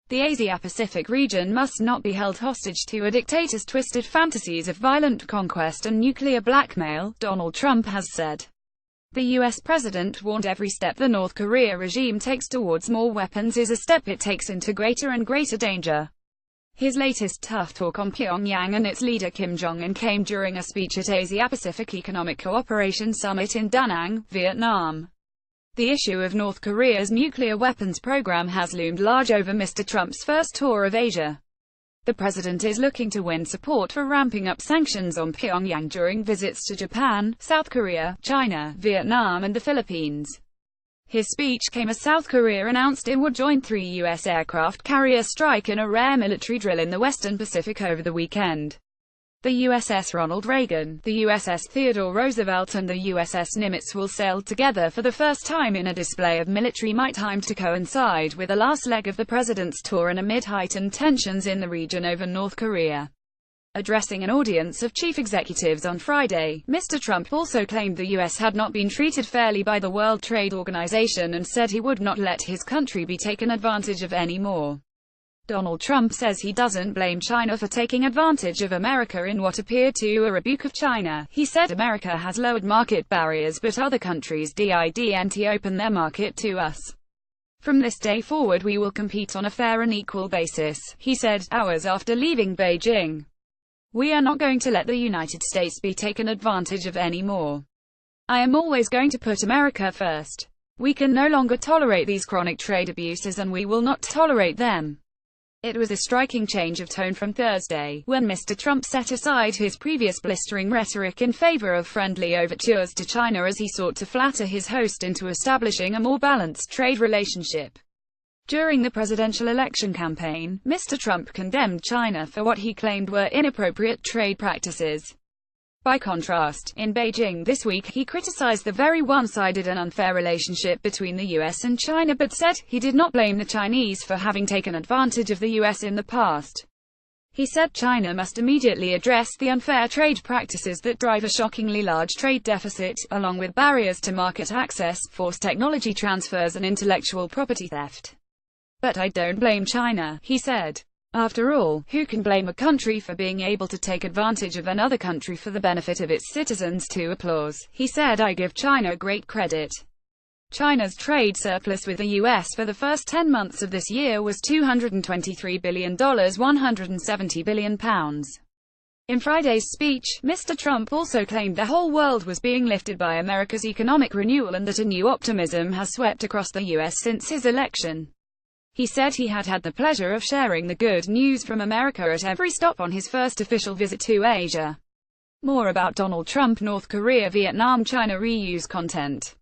The Asia-Pacific region must not be held hostage to a dictator's twisted fantasies of violent conquest and nuclear blackmail, Donald Trump has said. The U.S. president warned every step the North Korea regime takes towards more weapons is a step it takes into greater and greater danger. His latest tough talk on Pyongyang and its leader Kim Jong-un came during a speech at Asia-Pacific Economic Cooperation Summit in Da Nang, Vietnam. The issue of North Korea's nuclear weapons program has loomed large over Mr. Trump's first tour of Asia. The president is looking to win support for ramping up sanctions on Pyongyang during visits to Japan, South Korea, China, Vietnam and the Philippines. His speech came as South Korea announced it would join 3 U.S. aircraft carrier strike in a rare military drill in the Western Pacific over the weekend. The USS Ronald Reagan, the USS Theodore Roosevelt and the USS Nimitz will sail together for the first time in a display of military might timed to coincide with the last leg of the president's tour and amid heightened tensions in the region over North Korea. Addressing an audience of chief executives on Friday, Mr. Trump also claimed the U.S. had not been treated fairly by the World Trade Organization and said he would not let his country be taken advantage of anymore. Donald Trump says he doesn't blame China for taking advantage of America in what appeared to a rebuke of China. He said America has lowered market barriers but other countries didn't open their market to us. From this day forward we will compete on a fair and equal basis, he said, hours after leaving Beijing. We are not going to let the United States be taken advantage of anymore. I am always going to put America first. We can no longer tolerate these chronic trade abuses and we will not tolerate them. It was a striking change of tone from Thursday, when Mr. Trump set aside his previous blistering rhetoric in favor of friendly overtures to China as he sought to flatter his host into establishing a more balanced trade relationship. During the presidential election campaign, Mr. Trump condemned China for what he claimed were inappropriate trade practices. By contrast, in Beijing this week he criticized the very one-sided and unfair relationship between the U.S. and China but said he did not blame the Chinese for having taken advantage of the U.S. in the past. He said China must immediately address the unfair trade practices that drive a shockingly large trade deficit, along with barriers to market access, forced technology transfers and intellectual property theft. But I don't blame China, he said. After all, who can blame a country for being able to take advantage of another country for the benefit of its citizens? To applause, he said, I give China great credit. China's trade surplus with the U.S. for the first 10 months of this year was $223 billion, £170 billion. In Friday's speech, Mr. Trump also claimed the whole world was being lifted by America's economic renewal and that a new optimism has swept across the U.S. since his election. He said he had had the pleasure of sharing the good news from America at every stop on his first official visit to Asia. More about Donald Trump, North Korea, Vietnam, China reuse content.